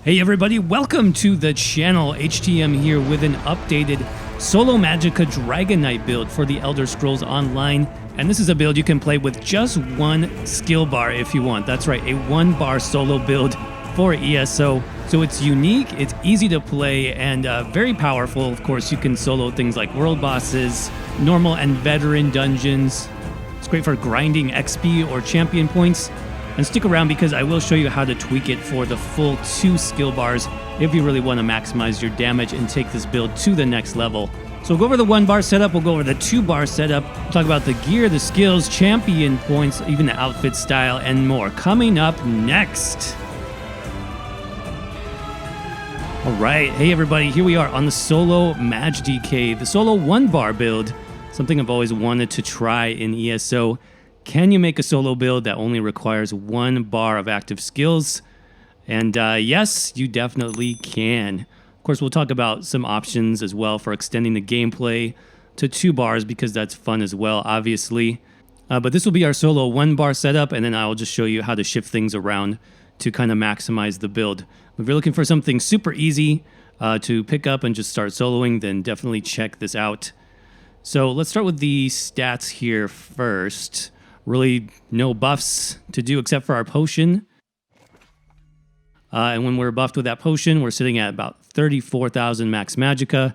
Hey everybody, welcome to the channel. HTM here with an updated solo Magicka Dragonknight build for the Elder Scrolls Online. And this is a build you can play with just one skill bar if you want. That's right, a 1-bar solo build for ESO. So it's unique, it's easy to play, and very powerful. Of course, you can solo things like world bosses, normal and veteran dungeons. It's great for grinding XP or champion points. And stick around because I will show you how to tweak it for the full 2 skill bars if you really want to maximize your damage and take this build to the next level. So we'll go over the 1-bar setup, we'll go over the 2-bar setup, we'll talk about the gear, the skills, champion points, even the outfit style, and more. Coming up next. Alright, hey everybody, here we are on the solo Magicka, the solo 1-bar build. Something I've always wanted to try in ESO. Can you make a solo build that only requires 1 bar of active skills? And yes, you definitely can. Of course, we'll talk about some options as well for extending the gameplay to 2 bars because that's fun as well, obviously. But this will be our solo 1-bar setup, and then I'll just show you how to shift things around to kind of maximize the build. If you're looking for something super easy to pick up and just start soloing, then definitely check this out. So let's start with the stats here first. Really no buffs to do except for our potion. And when we're buffed with that potion, we're sitting at about 34,000 max magicka,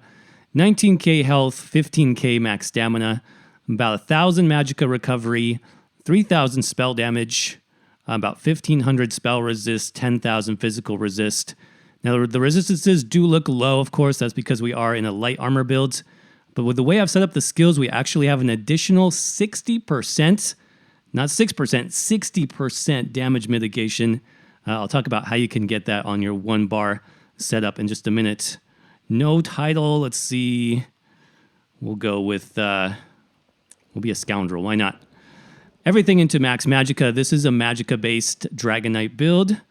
19k health, 15k max stamina, about 1,000 magicka recovery, 3,000 spell damage, about 1,500 spell resist, 10,000 physical resist. Now the resistances do look low, of course, that's because we are in a light armor build. But with the way I've set up the skills, we actually have an additional 60%, not 6%, 60% damage mitigation. I'll talk about how you can get that on your 1-bar setup in just a minute. No title, let's see. We'll go with, we'll be a scoundrel, why not? Everything into max magicka. This is a magicka-based Dragonknight build.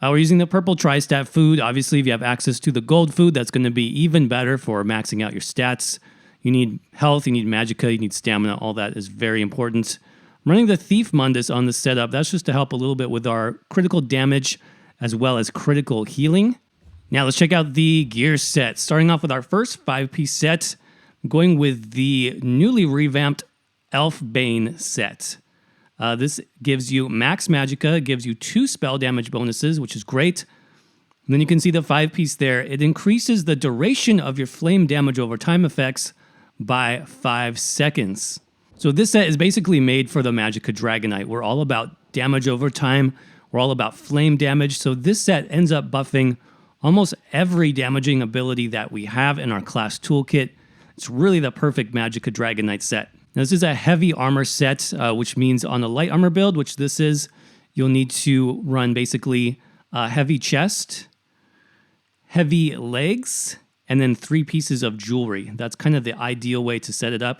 We're using the purple tri-stat food. Obviously, if you have access to the gold food, that's going to be even better for maxing out your stats. You need health, you need magicka, you need stamina, all that is very important. I'm running the Thief Mundus on the setup. That's just to help a little bit with our critical damage as well as critical healing. Now let's check out the gear set. Starting off with our first 5-piece set, I'm going with the newly revamped Elfbane set. This gives you max magicka, gives you 2 spell damage bonuses, which is great. And then you can see the 5-piece there. It increases the duration of your flame damage over time effects by 5 seconds. So this set is basically made for the Magicka Dragonknight. We're all about damage over time. We're all about flame damage. So this set ends up buffing almost every damaging ability that we have in our class toolkit. It's really the perfect Magicka Dragonknight set. Now this is a heavy armor set, which means on a light armor build, which this is, you'll need to run basically heavy chest, heavy legs, and then 3 pieces of jewelry. That's kind of the ideal way to set it up.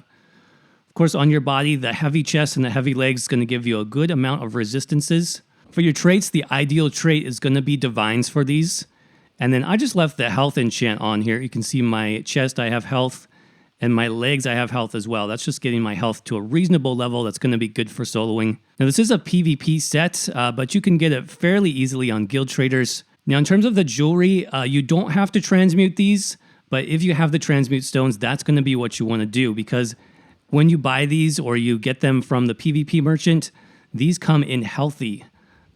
Of course, on your body, the heavy chest and the heavy legs is going to give you a good amount of resistances. For your traits, the ideal trait is going to be Divines for these. And then I just left the health enchant on here. You can see my chest, I have health, and my legs, I have health as well. That's just getting my health to a reasonable level that's going to be good for soloing. Now, this is a PvP set, but you can get it fairly easily on Guild Traders. Now, in terms of the jewelry, you don't have to transmute these, but if you have the transmute stones, that's going to be what you want to do, because when you buy these or you get them from the PvP merchant, these come in healthy.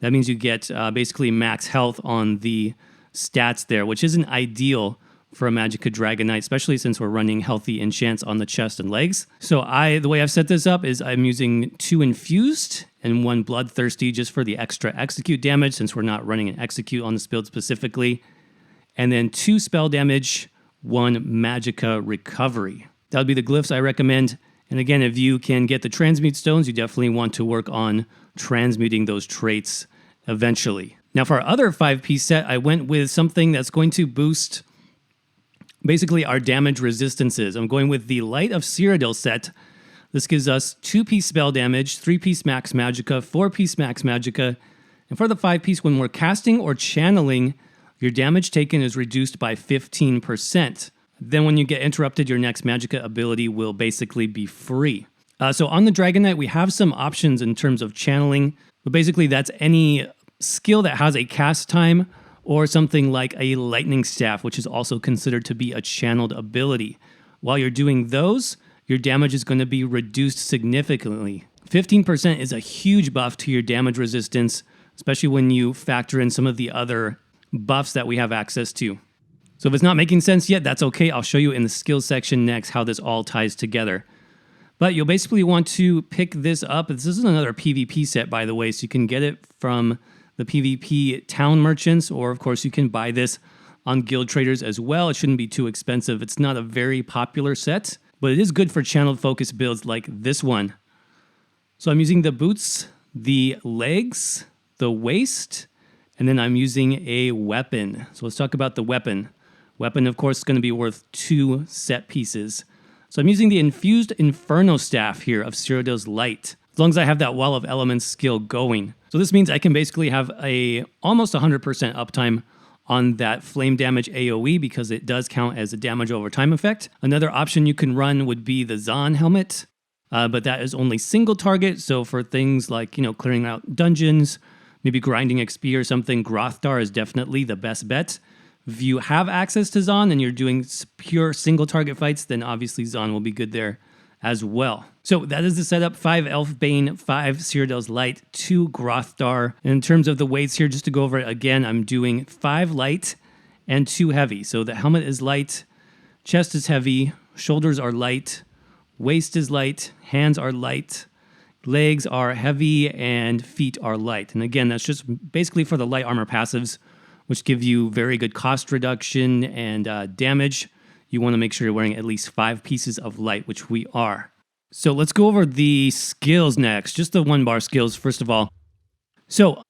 That means you get basically max health on the stats there, which isn't ideal for a Magicka Dragonknight, especially since we're running healthy enchants on the chest and legs. So the way I've set this up is I'm using 2 infused and 1 bloodthirsty just for the extra execute damage, since we're not running an execute on this build specifically. And then 2 spell damage, 1 magicka recovery. That would be the glyphs I recommend. And again, if you can get the transmute stones, you definitely want to work on transmuting those traits eventually. Now for our other 5-piece set, I went with something that's going to boost basically our damage resistances. I'm going with the Light of Cyrodiil set. This gives us 2-piece spell damage, 3-piece max magicka, 4-piece max magicka, and for the 5-piece, when we're casting or channeling, your damage taken is reduced by 15%. Then when you get interrupted, your next magicka ability will basically be free. So on the Dragonknight, we have some options in terms of channeling, but basically that's any skill that has a cast time, or something like a lightning staff, which is also considered to be a channeled ability. While you're doing those, your damage is going to be reduced significantly. 15% is a huge buff to your damage resistance, especially when you factor in some of the other buffs that we have access to. So if it's not making sense yet, that's okay. I'll show you in the skills section next how this all ties together. But you'll basically want to pick this up. This is another PvP set, by the way, so you can get it from the PvP town merchants, or of course you can buy this on Guild Traders as well. It shouldn't be too expensive. It's not a very popular set, but it is good for channeled focus builds like this one. So I'm using the boots, the legs, the waist, and then I'm using a weapon. So let's talk about the weapon. Weapon, of course, is going to be worth 2 set pieces. So I'm using the Infused Inferno Staff here of Cyrodiil's Light, as long as I have that Wall of Elements skill going. So this means I can basically have a almost 100% uptime on that flame damage AoE because it does count as a damage over time effect. Another option you can run would be the Zahn helmet, but that is only single target. So for things like, clearing out dungeons, maybe grinding XP or something, Grothdar is definitely the best bet. If you have access to Zahn and you're doing pure single target fights, then obviously Zahn will be good there as well. So that is the setup: 5 Elfbane, 5 Cyrodiil's Light, 2 Grothdar. And in terms of the weights here, just to go over it again, I'm doing 5 light and 2 heavy. So the helmet is light, chest is heavy, shoulders are light, waist is light, hands are light, legs are heavy, and feet are light. And again, that's just basically for the light armor passives, which give you very good cost reduction and damage. You want to make sure you're wearing at least 5 pieces of light, which we are. So let's go over the skills next, just the 1-bar skills first of all. So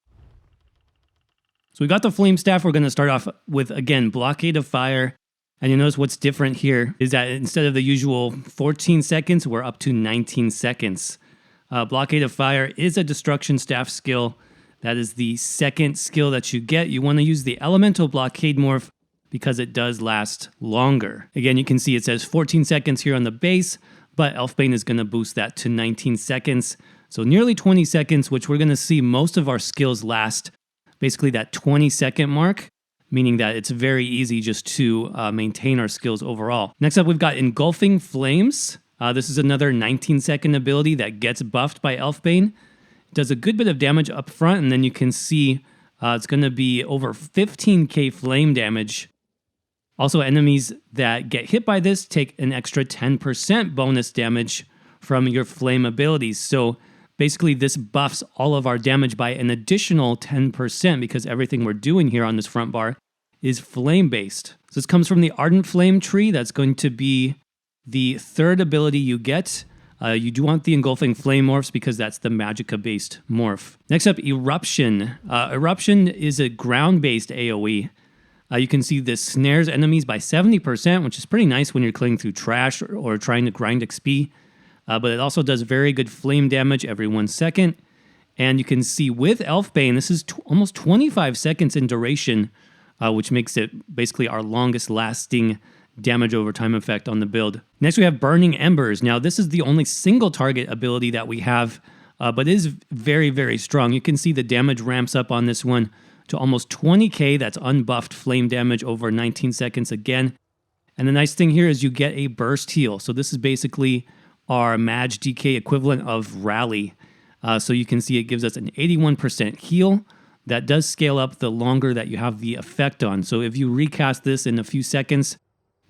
we got the Flame Staff. We're going to start off with, again, Blockade of Fire. And you notice what's different here is that instead of the usual 14 seconds, we're up to 19 seconds. Blockade of Fire is a Destruction Staff skill. That is the second skill that you get. You want to use the Elemental Blockade morph because it does last longer. Again, you can see it says 14 seconds here on the base, but Elfbane is going to boost that to 19 seconds. So nearly 20 seconds, which we're going to see most of our skills last basically that 20-second mark, meaning that it's very easy just to maintain our skills overall. Next up, we've got Engulfing Flames. This is another 19-second ability that gets buffed by Elfbane. It does a good bit of damage up front, and then you can see it's going to be over 15k flame damage. Also, enemies that get hit by this take an extra 10% bonus damage from your flame abilities. So basically, this buffs all of our damage by an additional 10% because everything we're doing here on this front bar is flame-based. So this comes from the Ardent Flame tree. That's going to be the third ability you get. You do want the Engulfing Flame morphs because that's the Magicka-based morph. Next up, Eruption. Eruption is a ground-based AoE. You can see this snares enemies by 70%, which is pretty nice when you're clearing through trash or trying to grind XP. But it also does very good flame damage every 1 second. And you can see with Elfbane, this is almost 25 seconds in duration, which makes it basically our longest lasting damage over time effect on the build. Next, we have Burning Embers. Now, this is the only single target ability that we have, but it is very, very strong. You can see the damage ramps up on this one to almost 20k. That's unbuffed flame damage over 19 seconds again. And the nice thing here is you get a burst heal. So this is basically our Mag DK equivalent of Rally. So you can see it gives us an 81% heal. That does scale up the longer that you have the effect on. So if you recast this in a few seconds,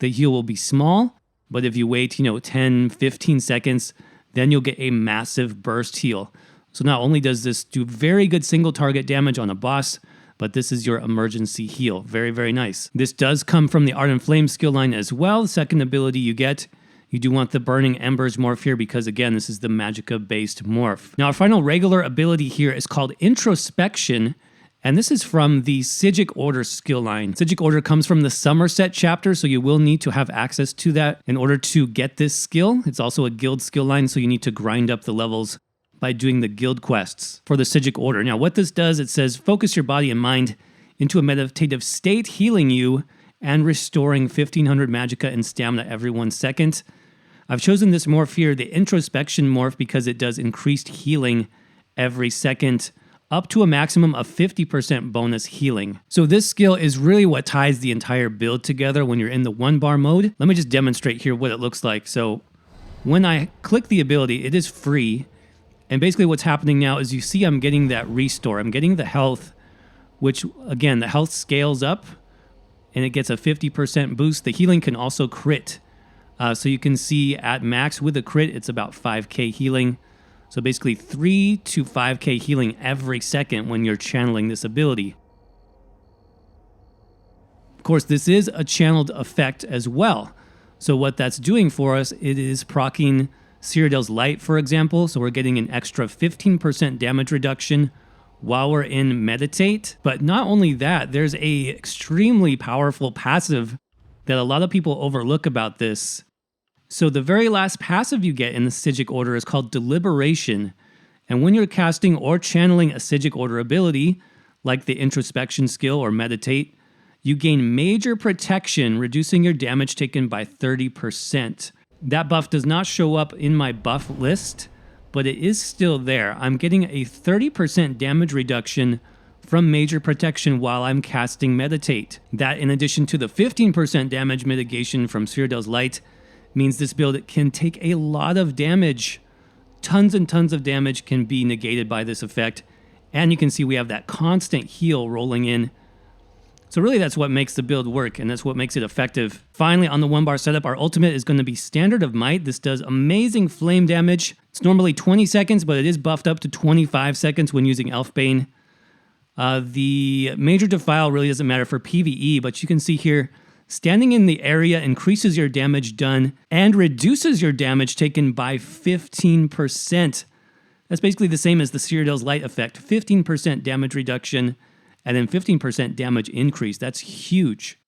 the heal will be small. But if you wait, 10, 15 seconds, then you'll get a massive burst heal. So not only does this do very good single target damage on a boss, but this is your emergency heal. Very, very nice. This does come from the Ardent Flame skill line as well. The second ability you get, you do want the Burning Embers morph here because, again, this is the Magicka-based morph. Now, our final regular ability here is called Introspection, and this is from the Psijic Order skill line. Psijic Order comes from the Somerset chapter, so you will need to have access to that in order to get this skill. It's also a guild skill line, so you need to grind up the levels by doing the guild quests for the Psijic Order. Now, what this does, it says, focus your body and mind into a meditative state, healing you and restoring 1500 magicka and stamina every 1 second. I've chosen this morph here, the Introspection morph, because it does increased healing every second up to a maximum of 50% bonus healing. So this skill is really what ties the entire build together when you're in the 1-bar mode. Let me just demonstrate here what it looks like. So when I click the ability, it is free. And basically what's happening now is you see I'm getting that restore. I'm getting the health, which again, the health scales up and it gets a 50% boost. The healing can also crit. So you can see at max with a crit, it's about 5k healing. So basically 3 to 5k healing every second when you're channeling this ability. Of course, this is a channeled effect as well. So what that's doing for us, it is proccing Citadel's Light, for example. So we're getting an extra 15% damage reduction while we're in Meditate. But not only that, there's a extremely powerful passive that a lot of people overlook about this. So the very last passive you get in the Psijic Order is called Deliberation. And when you're casting or channeling a Psijic Order ability, like the Introspection skill or Meditate, you gain major protection, reducing your damage taken by 30%. That buff does not show up in my buff list, but it is still there. I'm getting a 30% damage reduction from major protection while I'm casting Meditate. That, in addition to the 15% damage mitigation from Citadel's Light, means this build can take a lot of damage. Tons and tons of damage can be negated by this effect. And you can see we have that constant heal rolling in. So really that's what makes the build work, and that's what makes it effective. Finally, on the 1-bar setup, our ultimate is going to be Standard of Might. This does amazing flame damage. It's normally 20 seconds, but it is buffed up to 25 seconds when using Elfbane. The Major Defile really doesn't matter for PvE, but you can see here, standing in the area increases your damage done and reduces your damage taken by 15%. That's basically the same as the Citadel's Light effect. 15% damage reduction and then 15% damage increase. That's huge.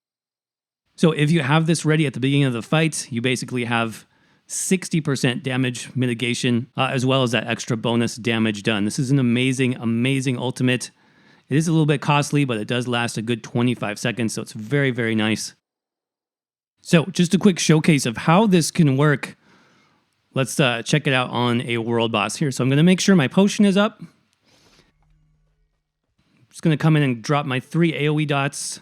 So if you have this ready at the beginning of the fight, you basically have 60% damage mitigation, as well as that extra bonus damage done. This is an amazing, amazing ultimate. It is a little bit costly, but it does last a good 25 seconds, so it's very, very nice. So just a quick showcase of how this can work. Let's check it out on a world boss here. So I'm going to make sure my potion is up. I'm just going to come in and drop my 3 AoE dots.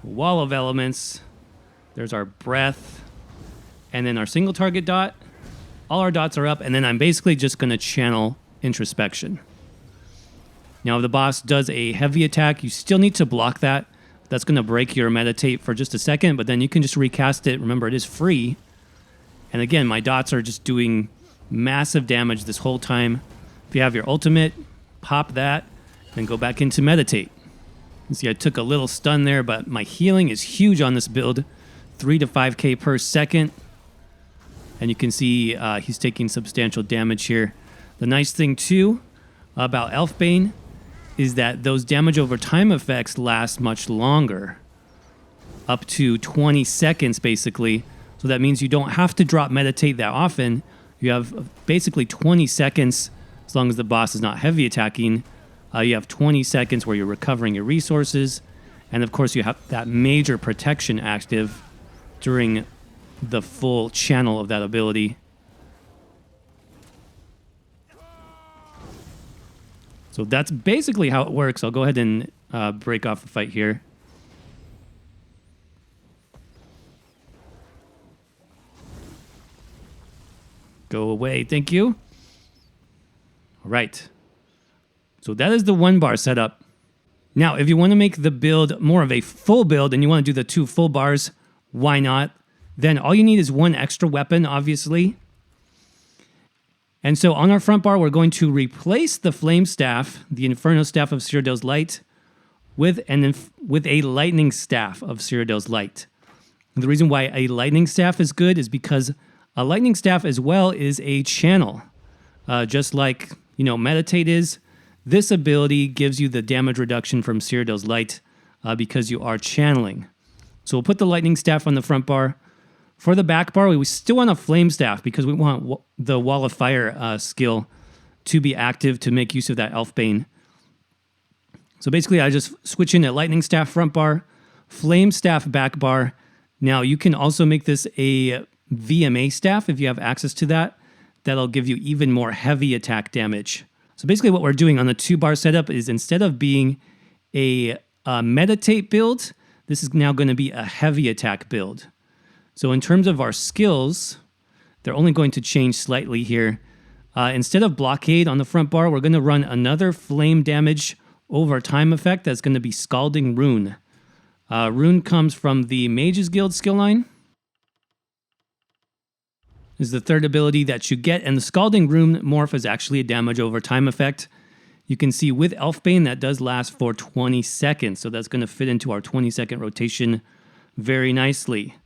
Wall of Elements. There's our breath. And then our single target dot. All our dots are up, and then I'm basically just going to channel Introspection. Now, if the boss does a heavy attack, you still need to block that. That's going to break your Meditate for just a second, but then you can just recast it. Remember, it is free. And again, my dots are just doing massive damage this whole time. If you have your ultimate, pop that, then go back into Meditate. You see, I took a little stun there, but my healing is huge on this build. 3 to 5k per second. And you can see he's taking substantial damage here. The nice thing, too, about Elfbane is that those damage over time effects last much longer. Up to 20 seconds, basically. So that means you don't have to drop Meditate that often. You have basically 20 seconds, as long as the boss is not heavy attacking. You have 20 seconds where you're recovering your resources. And of course, you have that major protection active during the full channel of that ability. So that's basically how it works. I'll go ahead and break off the fight here. Go away, thank you. All right. So that is the 1-bar setup. Now, if you want to make the build more of a full build and you want to do the 2 full bars, why not? Then all you need is 1 extra weapon, obviously. And so on our front bar, we're going to replace the Flame Staff, the Inferno Staff of Citadel's Light, with a Lightning Staff of Citadel's Light. And the reason why a Lightning Staff is good is because a Lightning Staff as well is a channel. Just like, Meditate is, this ability gives you the damage reduction from Citadel's Light because you are channeling. So we'll put the Lightning Staff on the front bar. For the back bar, we still want a Flame Staff because we want the Wall of Fire skill to be active to make use of that Elfbane. So basically, I just switch in a Lightning Staff front bar, Flame Staff back bar. Now, you can also make this a VMA staff if you have access to that. that'll give you even more heavy attack damage. So basically what we're doing on the 2-bar setup is instead of being a meditate build, this is now going to be a heavy attack build. So in terms of our skills, they're only going to change slightly here. Instead of blockade on the front bar, we're going to run another flame damage over time effect that's going to be Scalding Rune. Rune comes from the Mage's Guild skill line. This is the third ability that you get, and the Scalding Rune morph is actually a damage over time effect. You can see with Elfbane that does last for 20 seconds, so that's going to fit into our 20-second rotation very nicely.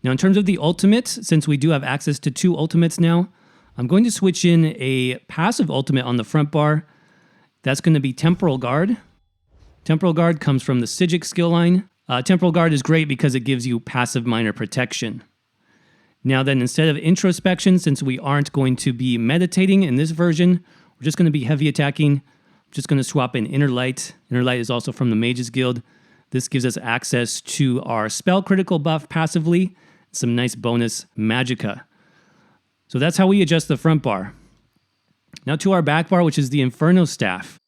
Now in terms of the ultimate, since we do have access to 2 ultimates now, I'm going to switch in a passive ultimate on the front bar. That's going to be Temporal Guard. Temporal Guard comes from the Psijic skill line. Temporal Guard is great because it gives you passive minor protection. Now then, instead of introspection, since we aren't going to be meditating in this version, we're just going to be heavy attacking. I'm just going to swap in Inner Light. Inner Light is also from the Mage's Guild. This gives us access to our spell critical buff passively, some nice bonus magicka. So that's how we adjust the front bar. Now to our back bar, which is the Inferno Staff.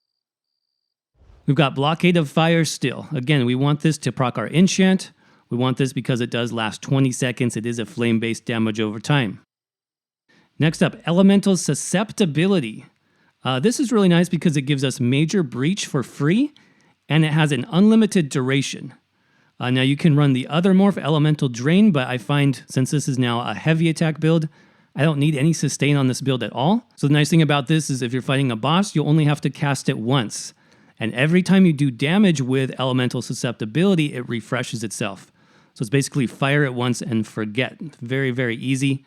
We've got Blockade of Fire still. Again, we want this to proc our enchant. We want this because it does last 20 seconds. It is a flame-based damage over time. Next up, Elemental Susceptibility. This is really nice because it gives us Major Breach for free, and it has an unlimited duration. Now you can run the other morph, Elemental Drain, but I find since this is now a heavy attack build, I don't need any sustain on this build at all. So the nice thing about this is if you're fighting a boss, you'll only have to cast it once. And every time you do damage with Elemental Susceptibility, it refreshes itself. So it's basically fire it once and forget. Very, very easy.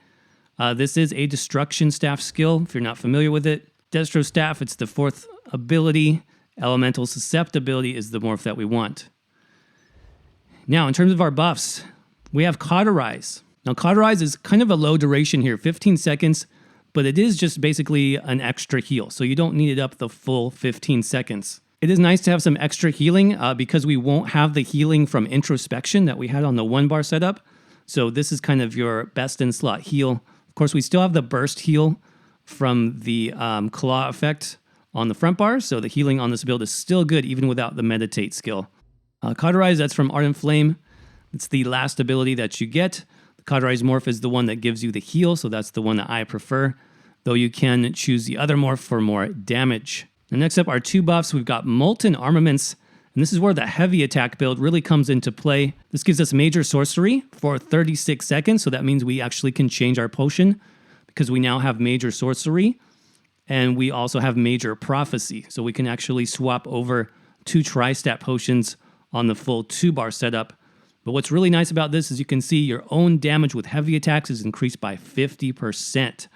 This is a Destruction Staff skill, if you're not familiar with it. Destro Staff, it's the 4th ability. Elemental Susceptibility is the morph that we want. Now, in terms of our buffs, we have Cauterize. Now, Cauterize is kind of a low duration here, 15 seconds, but it is just basically an extra heal, so you don't need it up the full 15 seconds. It is nice to have some extra healing because we won't have the healing from introspection that we had on the 1-bar setup. So this is kind of your best in slot heal. Of course, we still have the burst heal from the claw effect on the front bar. So the healing on this build is still good even without the meditate skill. Cauterize, that's from Ardent Flame. It's the last ability that you get. The Cauterize morph is the one that gives you the heal. So that's the one that I prefer, though you can choose the other morph for more damage. And next up, our 2 buffs. We've got Molten Armaments, and this is where the heavy attack build really comes into play. This gives us Major Sorcery for 36 seconds, so that means we actually can change our potion because we now have Major Sorcery, and we also have Major Prophecy, so we can actually swap over 2 Tri-Stat potions on the full 2-bar setup. But what's really nice about this is you can see your own damage with heavy attacks is increased by 50%.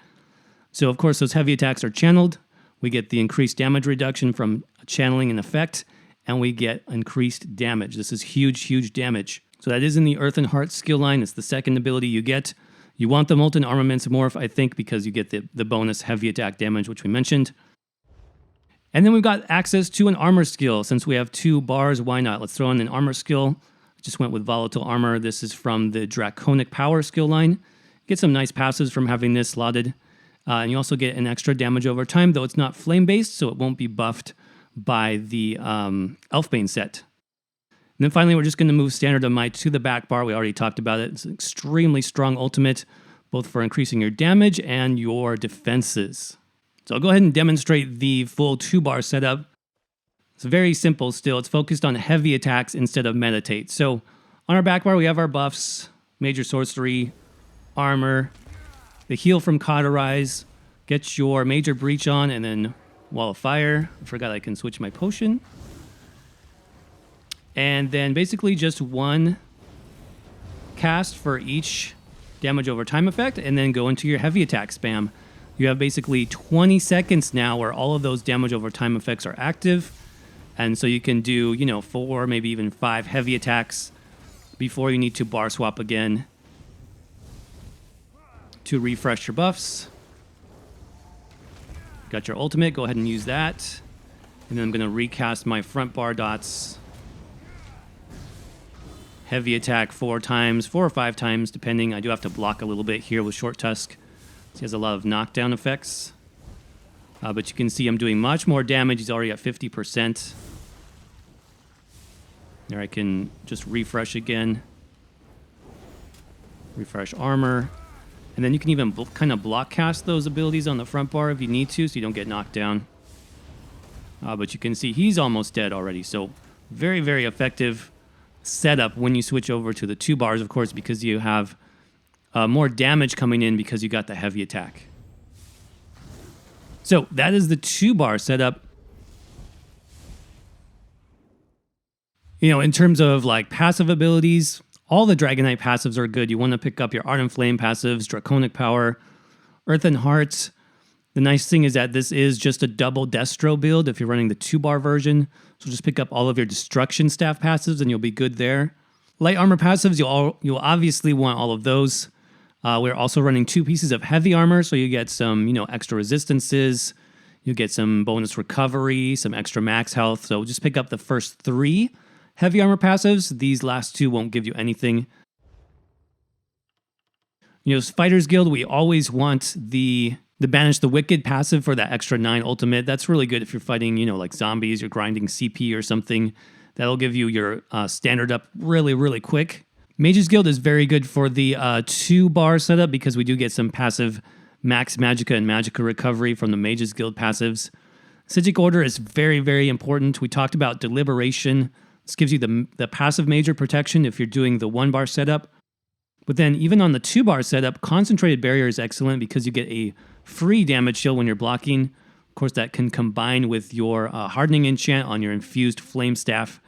So of course, those heavy attacks are channeled. We get the increased damage reduction from channeling an effect, and we get increased damage. This is huge, huge damage. So that is in the Earth and Heart skill line. It's the second ability you get. You want the Molten Armaments morph, I think, because you get the bonus heavy attack damage, which we mentioned. And then we've got access to an armor skill. Since we have 2 bars, why not? Let's throw in an armor skill. Just went with Volatile Armor. This is from the Draconic Power skill line. Get some nice passives from having this slotted. And you also get an extra damage over time, though it's not flame-based, so it won't be buffed by the Elfbane set. And then finally, we're just going to move Standard of Might to the back bar. We already talked about it. It's an extremely strong ultimate, both for increasing your damage and your defenses. So I'll go ahead and demonstrate the full 2-bar setup. It's very simple still. It's focused on heavy attacks instead of meditate. So on our back bar, we have our buffs, Major Sorcery, Armor, the heal from Cauterize, get your Major Breach on, and then Wall of Fire. I forgot I can switch my potion. And then basically just 1 cast for each damage over time effect, and then go into your heavy attack spam. You have basically 20 seconds now where all of those damage over time effects are active. And so you can do, 4, maybe even 5 heavy attacks before you need to bar swap again to refresh your buffs. Got your ultimate, go ahead and use that. And then I'm going to recast my front bar dots. Heavy attack 4 times, 4 or 5 times, depending. I do have to block a little bit here with Short Tusk. He has a lot of knockdown effects. But you can see I'm doing much more damage. He's already at 50%. There I can just refresh again. Refresh armor. And then you can even kind of block cast those abilities on the front bar if you need to, so you don't get knocked down. But you can see he's almost dead already. So very, very effective setup when you switch over to the 2 bars, of course, because you have more damage coming in because you got the heavy attack. So that is the 2 bar setup. You know, in terms of like passive abilities, all the Dragonknight passives are good. You want to pick up your Art and Flame passives, Draconic Power, Earth and Heart. The nice thing is that this is just a double Destro build if you're running the 2 bar version. So just pick up all of your Destruction Staff passives and you'll be good there. Light Armor passives, you'll obviously want all of those. We're also running 2 pieces of Heavy Armor, so you get some, extra resistances. You get some bonus recovery, some extra max health. So just pick up the first 3 Heavy Armor passives. These last 2 won't give you anything. Fighters Guild, we always want the Banish the Wicked passive for that extra 9 ultimate. That's really good if you're fighting, like zombies, you're grinding CP or something. That'll give you your standard up really, really quick. Mages Guild is very good for the 2 bar setup because we do get some passive Max Magicka and Magicka Recovery from the Mages Guild passives. Psijic Order is very, very important. We talked about Deliberation. This gives you the passive major protection if you're doing the 1 bar setup. But then even on the 2 bar setup, Concentrated Barrier is excellent because you get a free damage shield when you're blocking. Of course, that can combine with your Hardening Enchant on your Infused Flame Staff,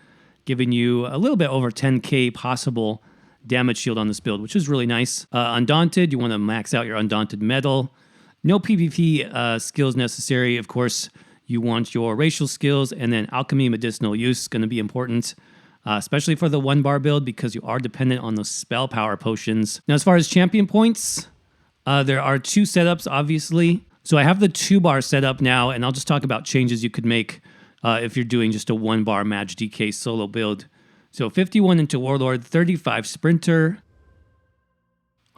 giving you a little bit over 10k possible damage shield on this build, which is really nice. Undaunted, you want to max out your Undaunted Metal. No PvP skills necessary. Of course, you want your racial skills, and then Alchemy Medicinal Use is going to be important, especially for the 1 bar build because you are dependent on those spell power potions. Now, as far as champion points, there are 2 setups, obviously. So I have the 2 bar setup now, and I'll just talk about changes you could make if you're doing just a 1 bar Maj DK solo build. So 51 into Warlord, 35 Sprinter,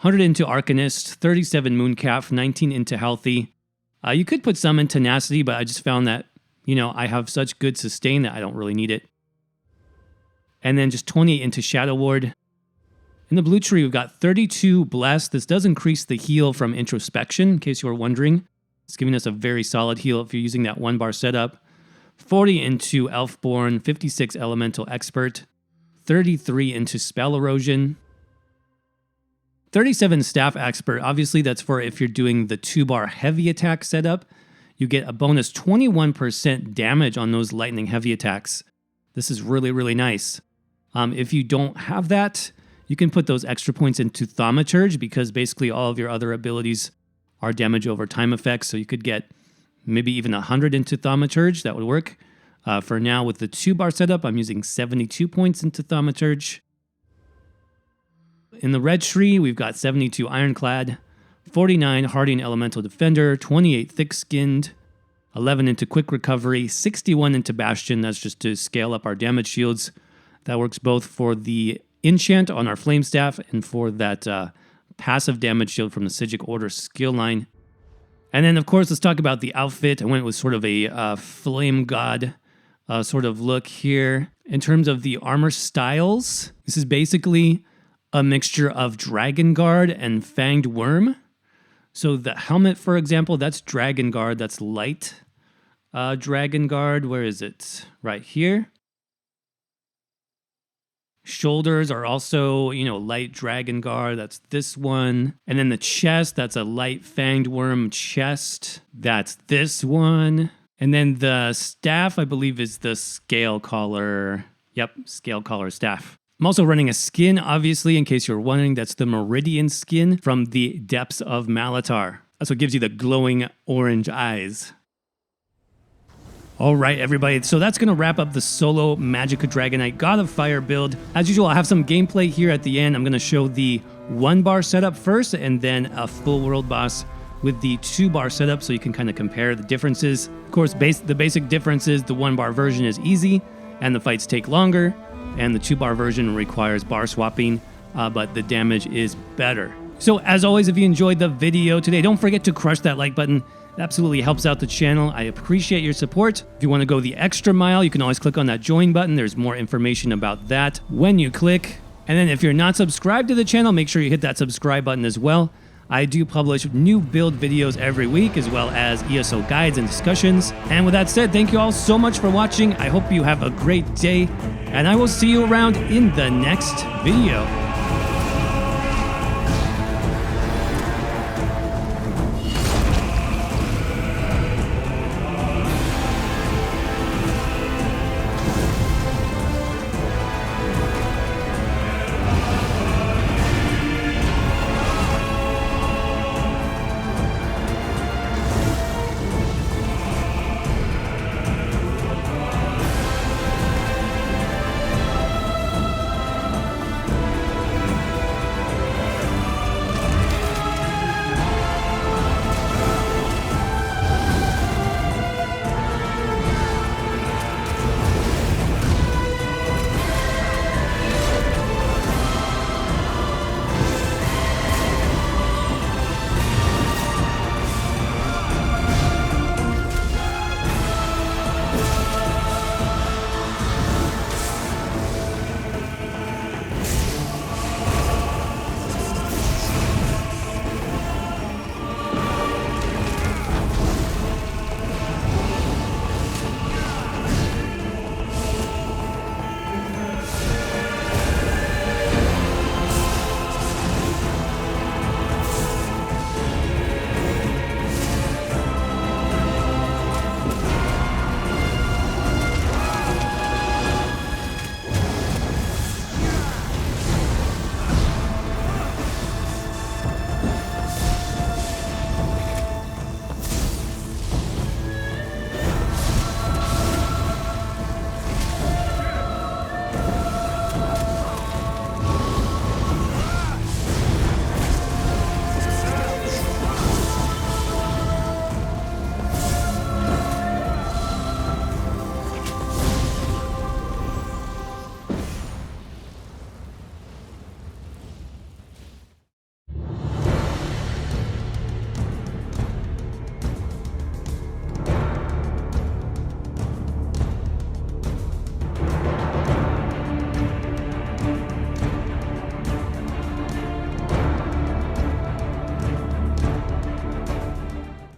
100 into Arcanist, 37 Mooncalf, 19 into Healthy. You could put some in Tenacity, but I just found that, I have such good sustain that I don't really need it. And then just 28 into Shadow Ward. In the blue tree, we've got 32 Bless. This does increase the heal from Introspection, in case you were wondering. It's giving us a very solid heal if you're using that 1 bar setup. 40 into Elfborn, 56 Elemental Expert, 33 into Spell Erosion, 37 Staff Expert. Obviously, that's for if you're doing the 2 bar heavy attack setup. You get a bonus 21% damage on those lightning heavy attacks. This is really, really nice. If you don't have that, you can put those extra points into Thaumaturge because basically all of your other abilities are damage over time effects. So you could get maybe even 100 into Thaumaturge. That would work. For now, with the 2 bar setup, I'm using 72 points into Thaumaturge. In the red tree, we've got 72 Ironclad, 49 Hardying Elemental Defender, 28 Thick-Skinned, 11 into Quick Recovery, 61 into Bastion. That's just to scale up our damage shields. That works both for the enchant on our Flame Staff and for that passive damage shield from the Psijic Order skill line. And then, of course, let's talk about the outfit. I went with sort of a Flame God sort of look here. In terms of the armor styles, this is basically a mixture of Dragon Guard and Fanged Worm. So the helmet, for example, that's Dragon Guard. That's light Dragon Guard. Where is it? Right here. Shoulders are also, light Dragon Guard. That's this one. And then the chest, that's a light Fanged Worm chest. That's this one. And then the staff, I believe, is the Scale Collar. Yep, Scale Collar staff. I'm also running a skin, obviously, in case you're wondering. That's the Meridian skin from the Depths of Malatar. That's what gives you the glowing orange eyes. All right, everybody. So that's going to wrap up the solo Magicka Dragonknight God of Fire build. As usual, I'll have some gameplay here at the end. I'm going to show the 1 bar setup first and then a full world boss with the 2 bar setup so you can kind of compare the differences. Of course, the basic difference is the 1 bar version is easy and the fights take longer, and the 2 bar version requires bar swapping, but the damage is better. So as always, if you enjoyed the video today, don't forget to crush that like button. It absolutely helps out the channel. I appreciate your support. If you want to go the extra mile, you can always click on that join button. There's more information about that when you click. And then if you're not subscribed to the channel, make sure you hit that subscribe button as well. I do publish new build videos every week, as well as ESO guides and discussions. And with that said, thank you all so much for watching. I hope you have a great day, and I will see you around in the next video.